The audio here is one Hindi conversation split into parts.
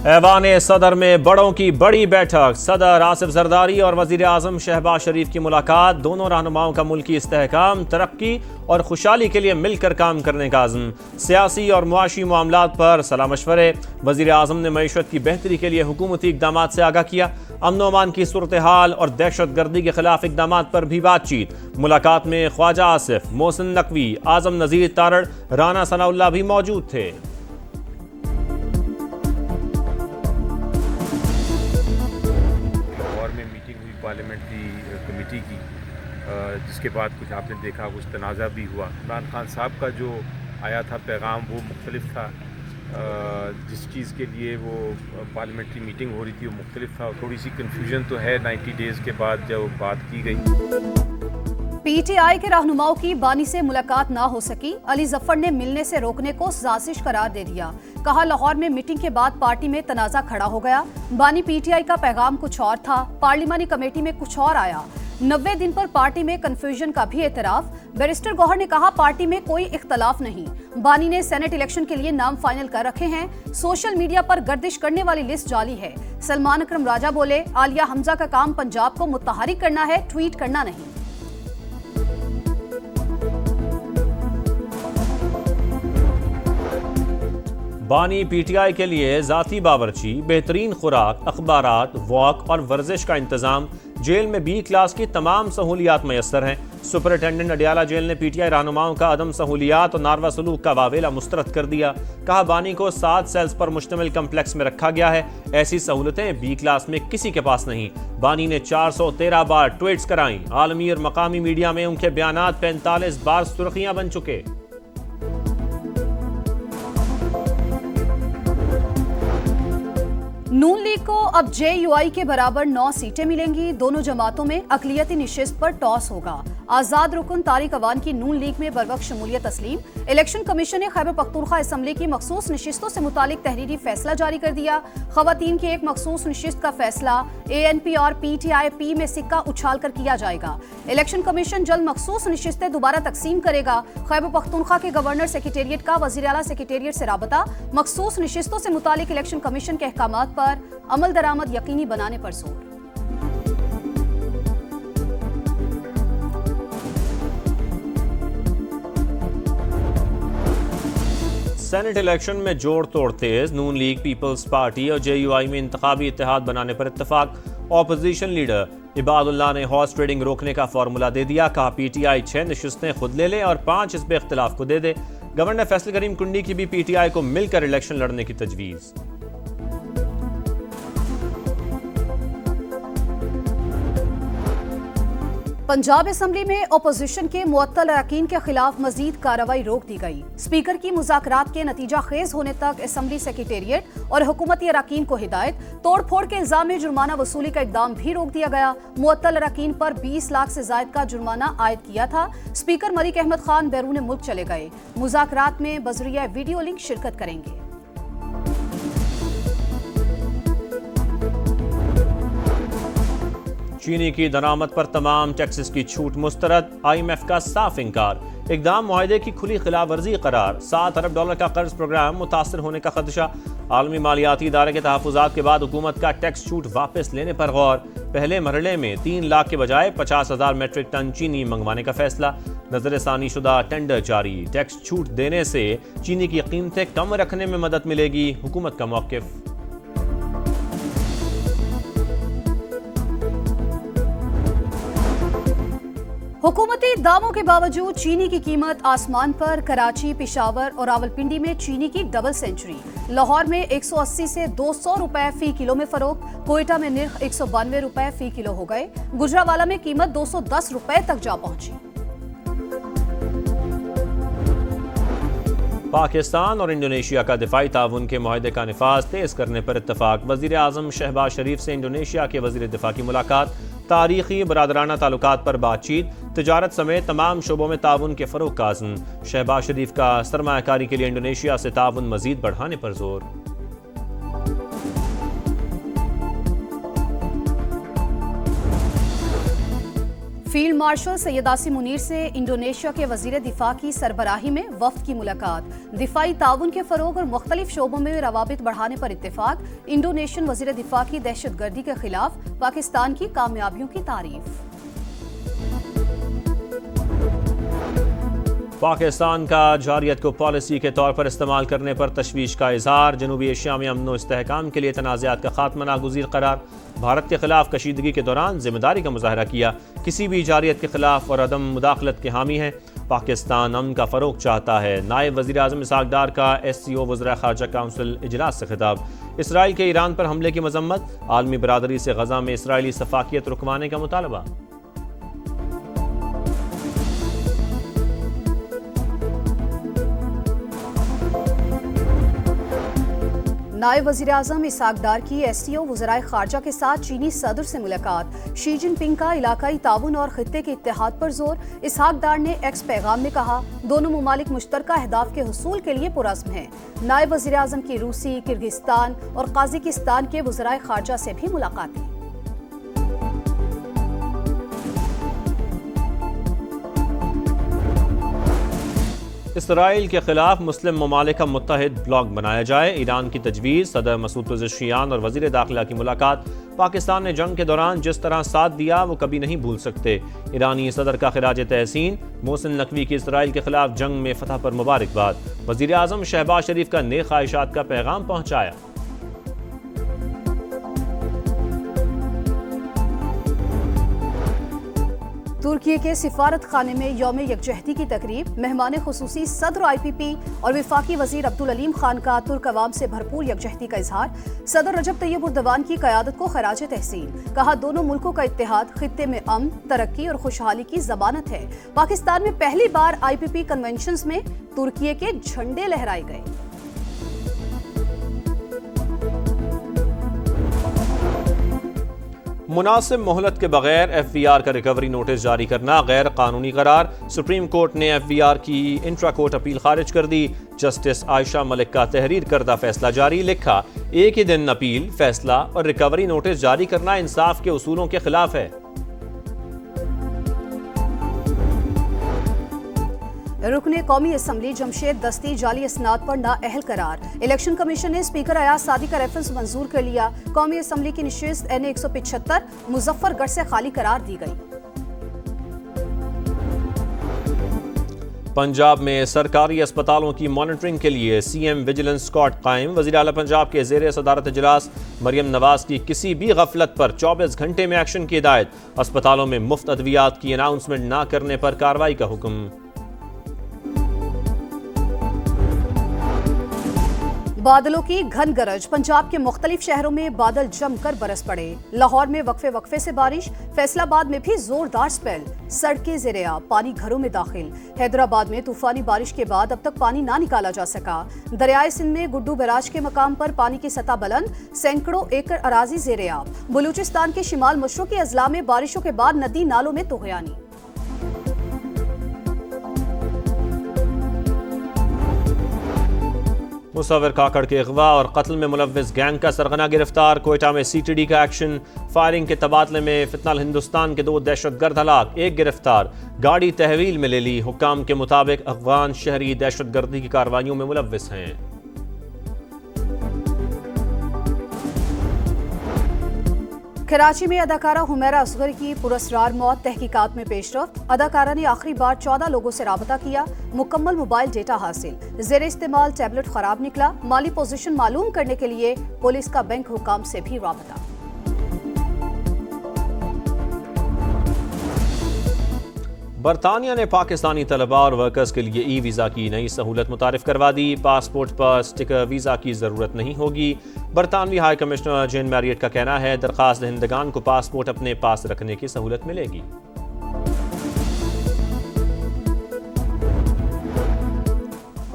ऐवान सदर में बड़ों की बड़ी बैठक। सदर आसिफ जरदारी और वजीर आजम शहबाज शरीफ की मुलाकात। दोनों रहनुमाओं का मुल्की इस्तेहकाम, तरक्की और खुशहाली के लिए मिलकर काम करने का आज़म। सियासी और मुआशी मामलात पर सलाह मशवरे। वजीर आजम ने मईशत की बेहतरी के लिए हुकूमती इकदाम से आगाह किया। अमन अमान की सूरत हाल और दहशत गर्दी के खिलाफ इकदाम पर भी बातचीत। मुलाकात में ख्वाजा आसिफ, मोहसिन नकवी, आजम नज़ीर तारड़, राना सनाउल्लाह भी मौजूद थे। पार्लियामेंट्री कमेटी की, जिसके बाद कुछ आपने देखा कुछ तनाज़ा भी हुआ। इमरान खान साहब का जो आया था पैगाम वो मुख्तलिफ था, जिस चीज़ के लिए वो पार्लियामेंट्री मीटिंग हो रही थी वो मुख्तलिफ था। थोड़ी सी कन्फ्यूजन तो है 90 डेज़ के बाद जब बात की गई। पीटीआई के रहनुमाओं की बानी से मुलाकात ना हो सकी। अली जफर ने मिलने से रोकने को साजिश करार दे दिया। कहा लाहौर में मीटिंग के बाद पार्टी में तनाजा खड़ा हो गया। बानी पीटीआई का पैगाम कुछ और था, पार्लिमानी कमेटी में कुछ और आया। 90 दिन पर पार्टी में कंफ्यूजन का भी एतराफ। बैरिस्टर गौहर ने कहा पार्टी में कोई इख्तलाफ नहीं। बानी ने सेनेट इलेक्शन के लिए नाम फाइनल कर रखे हैं। सोशल मीडिया पर गर्दिश करने वाली लिस्ट जाली है। सलमान अकरम राजा बोले आलिया हमजा का काम पंजाब को मुत्तहरिक करना है, ट्वीट करना नहीं। बानी पीटीआई के लिए जाती बावर्ची, बेहतरीन खुराक, अखबारात, वॉक और वर्जिश का इंतजाम। जेल में बी क्लास की तमाम सहूलियात मैसर हैं। सुपरिटेंडेंट अडियाला जेल ने पीटीआई रहनुमाओं का अदम सहूलियात और नारवा सलूक का वावेला मुस्तरद कर दिया। कहा बानी को 7 सेल्स पर मुश्तमिल कम्प्लेक्स में रखा गया है। ऐसी सहूलतें बी क्लास में किसी के पास नहीं। बानी ने 413 बार ट्वीट्स कराई। आलमी और मकामी मीडिया में उनके बयानात 45 बार सुर्खियां बन चुके। नून लीग को अब जेयूआई के बराबर 9 सीटें मिलेंगी। दोनों जमातों में अकलियती निशिस्त पर टॉस होगा। आजाद रुकन तारिक अवान की नून लीग में बरवक्त शमूलियत तस्लीम। इलेक्शन कमीशन ने खैबर पख्तूनख्वा असम्बली की मखसूस नशिस्तों से मुतालिक तहरीरी फैसला जारी कर दिया। खवातीन की एक मखसूस नशिस्त का फैसला ANP और PTIP में सिक्का उछाल कर किया जाएगा। इलेक्शन कमीशन जल्द मखसूस नशिस्तें दोबारा तकसीम करेगा। खैबर पख्तूनख्वा के गवर्नर सेक्रेटेरिएट का वज़ीर आला सेक्रेटेरिएट से राबता। मखसूस नशिस्तों से मुतालिक इलेक्शन कमीशन के अहकामात पर अमल दरामद यकीनी बनाने पर जोर। सेनेट इलेक्शन में जोड़ तोड़ तेज। नून लीग, पीपल्स पार्टी और जेयूआई में इंतखाबी इत्तेहाद बनाने पर इत्तफाक। ऑपोजिशन लीडर इबादुल्लाह ने हॉर्स ट्रेडिंग रोकने का फार्मूला दे दिया। कहा पीटीआई 6 नशिस्तें खुद ले ले और 5 इस पे इख्तिलाफ को दे दे। गवर्नर फैसल करीम कुंडी की भी पीटीआई को मिलकर इलेक्शन लड़ने की तजवीज़। पंजाब असम्बली में ओपोजिशन के मुअत्तल अरकान के खिलाफ मजीद कार्रवाई रोक दी गई। स्पीकर की मुज़ाकरात के नतीजा खेज होने तक असम्बली सेक्रेटेरिएट और हुकूमती अरकान को हिदायत। तोड़ फोड़ के इल्जाम में जुर्माना वसूली का इकदाम भी रोक दिया गया। मुअत्तल अरकान पर 20 लाख से जायद का जुर्माना आयद किया था। स्पीकर मलिक अहमद खान बैरून मुल्क चले गए। मुज़ाकरात में बजरिया वीडियो लिंक शिरकत करेंगे। चीनी की दरामद पर तमाम टैक्सेस की छूट मुस्तरद। IMF का साफ इंकार। इकदाम मुआहदे की खुली खिलाफ वर्जी करार। $7 अरब का कर्ज प्रोग्राम मुतासर होने का खदशा। आलमी मालियाती इदारे के तहफ़्फ़ुज़ात के बाद हुकूमत का टैक्स छूट वापस लेने पर गौर। पहले मरहले में 3 लाख के बजाय 50,000 मेट्रिक टन चीनी मंगवाने का फैसला। नजरसानी शुदा टेंडर जारी। टैक्स छूट देने से चीनी की कीमतें कम रखने में मदद मिलेगी, हुकूमत का मौक़िफ़। हुकूमती दावों के बावजूद चीनी की कीमत आसमान पर। कराची, पिशावर और रावलपिंडी में चीनी की डबल सेंचुरी। लाहौर में 180 से 200 रुपए फी किलो में फरोख्त। कोयटा में निर्ख 192 रुपए फी किलो हो गए। गुजरावाला में कीमत 210 रुपए तक जा पहुंची। पाकिस्तान और इंडोनेशिया का दिफाई ताउन के मुआहदे का निफाज तेज करने पर इत्तफाक। वज़ीर आज़म शहबाज शरीफ से इंडोनेशिया के वज़ीर दिफा की मुलाकात। तारीखी बरादराना ताल्लुकात पर बातचीत। तिजारत समेत तमाम शोबों में ताउन के फ़रोग़ का अज़्म। शहबाज शरीफ का सरमायाकारी के लिए इंडोनेशिया से ताउन मज़ीद बढ़ाने पर जोर। फील्ड मार्शल सैयद आसिम मुनीर से इंडोनेशिया के वजीर दिफा की सरबराही में वफ्द की मुलाकात। दिफाई ताउन के फरोग और मुख्तलिफ शोबों में रवाबित बढ़ाने पर इत्तेफाक। इंडोनेशियन वजीर दिफा की दहशतगर्दी के खिलाफ पाकिस्तान की कामयाबियों की तारीफ। पाकिस्तान का जारियत को पॉलिसी के तौर पर इस्तेमाल करने पर तशवीश का इजहार। जनूबी एशिया में अमन व इस्तेहकाम के लिए तनाज़ात का खात्मा नागुज़ीर करार। भारत के खिलाफ कशीदगी के दौरान जिम्मेदारी का मुजाहरा किया। किसी भी जारियत के खिलाफ और अदम मुदाखलत के हामी है। पाकिस्तान अमन का फ़रोग चाहता है। नायब वज़ीर आज़म इसहाक़ डार का SCO वज़रा ख़ारजा काउंसिल इजलास से खिताब। इसराइल के ईरान पर हमले की मजम्मत। आलमी बरादरी से गज़ा में इसराइली सफाकियत रुकवाने का मुतालबा। नायब वज़ीर आज़म इसहाक़ डार की SCO वज़राए ख़ारजा के साथ चीनी सदर से मुलाकात। शी जिनपिंग का इलाकाई ताउन और खित्ते के इत्तेहाद पर जोर। इसहाक़ डार ने एक्स पैगाम में कहा, दोनों मुमालिक मुश्तरका अहदाफ के हुसूल के लिए पुरज़्म हैं। नायब वज़ीर आज़म की रूसी, किर्गिस्तान और काज़ाकिस्तान के वज़राए ख़ारजा से भी मुलाकातें। इसराइल के खिलाफ मुस्लिम ममालिक का मुत्तहिद ब्लॉक बनाया जाए। ईरान की तजवीज़। सदर मसूद पज़ेशियान और वज़ीर दाखिला की मुलाकात। पाकिस्तान ने जंग के दौरान जिस तरह साथ दिया वो कभी नहीं भूल सकते। ईरानी सदर का खिराज तहसीन। मोहसिन नकवी की इसराइल के खिलाफ जंग में फतह पर मुबारकबाद। वज़ीर आज़म शहबाज शरीफ का नेक ख्वाहिशात का पैगाम पहुँचाया। तुर्की के सिफारत खाने में यौम यकजहती की तकरीब। मेहमान खुसूसी सदर IPP और वफाकी वजीर अब्दुल अलीम खान का तुर्क अवाम से भरपूर यकजहती का इजहार। सदर रजब तैयब उर्दवान की क़यादत को खराज तहसीन। कहा, दोनों मुल्कों का इत्तेहाद खित्ते में अमन, तरक्की और खुशहाली की जमानत है। पाकिस्तान में पहली बार IPP कन्वेंशंस में तुर्की के झंडे लहराए गए। मुनासिब मोहलत के बगैर FVR का रिकवरी नोटिस जारी करना गैर कानूनी करार। सुप्रीम कोर्ट ने FVR की इंट्रा कोर्ट अपील खारिज कर दी। जस्टिस आयशा मलिक का तहरीर करदा फैसला जारी। लिखा, एक ही दिन अपील, फैसला और रिकवरी नोटिस जारी करना इंसाफ के उसूलों के खिलाफ है। रुकने कौमी असम्बली जमशेद दस्ती जाली इसनाद पर नाअहल करार। इलेक्शन कमीशन ने स्पीकर अयाज सादी का रेफरेंस मंजूर कर लिया। कौमी असम्बली की नशिस्त NA 175 मुजफ्फरगढ़ से खाली करार दी गई। पंजाब में सरकारी अस्पतालों की मॉनिटरिंग के लिए CM विजिलेंस स्क्वाड कायम। वज़ीर आला पंजाब के ज़ेर सदारत इजलास। मरियम नवाज की किसी भी गफलत पर 24 घंटे में एक्शन की हिदायत। अस्पतालों में मुफ्त अद्वियात की अनाउंसमेंट न करने पर कार्रवाई का हुक्म। बादलों की घन गरज। पंजाब के मुख्तलिफ शहरों में बादल जमकर बरस पड़े। लाहौर में वक्फे वक्फे से बारिश। फैसलाबाद में भी जोरदार स्पेल। सड़कें ज़ेर-ए-आब, पानी घरों में दाखिल। हैदराबाद में तूफानी बारिश के बाद अब तक पानी ना निकाला जा सका। दरियाए सिंध में गुड्डू बैराज के मकाम पर पानी की सतह बुलंद। सैकड़ों एकड़ अराजी ज़ेर-ए-आब। बलूचिस्तान के शिमाल मशरक़ी अजला में बारिशों के बाद नदी नालों में तुग़यानी। मुसव्विर काकड़ के अगवा और कत्ल में मुलव्विस गैंग का सरगना गिरफ्तार। कोयटा में CTD का एक्शन। फायरिंग के तबादले में फितनल हिंदुस्तान के 2 दहशतगर्द हलाक, 1 गिरफ्तार। गाड़ी तहवील में ले ली। हुक्काम के मुताबिक अफगान शहरी दहशतगर्दी की कार्रवाइयों में मुलव्विस हैं। कराची में अदाकारा हुमैरा असगर की पुरस्कार मौत। तहकीकात में पेशरफ्त। अदाकारा ने आखिरी बार 14 लोगों से राबता किया। मुकम्मल मोबाइल डेटा हासिल। जेर इस्तेमाल टैबलेट खराब निकला। माली पोजीशन मालूम करने के लिए पुलिस का बैंक हुकाम से भी राबता। बरतानिया ने पाकिस्तानी तलबा और वर्कर्स के लिए वीज़ा की नई सहूलत मुतारिफ करवा दी। पासपोर्ट पर स्टिकर वीज़ा की ज़रूरत नहीं होगी। बरतानवी हाई कमिश्नर जेन मैरियट का कहना है, दरख्वास्त दहिंदगान को पासपोर्ट अपने पास रखने की सहूलत मिलेगी।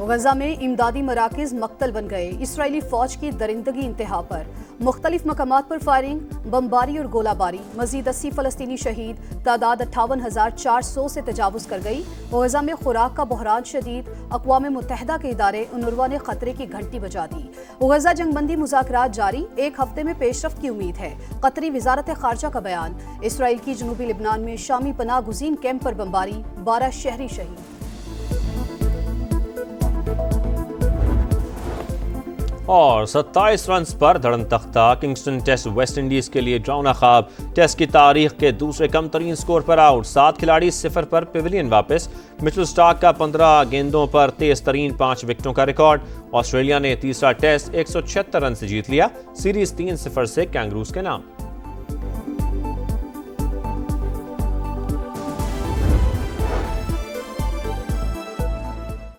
गजा में इमदादी मराकज मक्तल बन गए। इसराइली फौज की दरिंदगी इंतहा पर। मुख्तलिफ मकामात पर फायरिंग, बमबारी और गोलाबारी। मजीद 80 फलस्तीनी शहीद। तादाद 58,400 से तजावुज कर गई। गजा में खुराक का बहरान शदीद। अक़वाम मुत्तहिदा के इदारे उनरवा ने खतरे की घंटी बजा दी। गजा जंगबंदी मुज़ाकरात जारी, 1 हफ्ते में पेशरफ्त की उम्मीद है। कतरी वज़ारत ख़ारजा का बयान। इसराइल की जनूबी लिबनान में शामी पनाह गुज़ीन कैंप पर बमबारी, 12 शहरी शहीद। और 27 रन पर धड़न तख्ता। किंगस्टन टेस्ट वेस्ट इंडीज के लिए ड्राउना ख्वाब। टेस्ट की तारीख के दूसरे कम तरीन स्कोर पर आउट। 7 खिलाड़ी 0 पर पिविलियन वापस। मिचेल स्टार्क का 15 गेंदों पर तेज तरीन 5 विकेटों का रिकॉर्ड। ऑस्ट्रेलिया ने तीसरा टेस्ट 176 रन से जीत लिया। सीरीज 3-0 से कैंगरूज के नाम।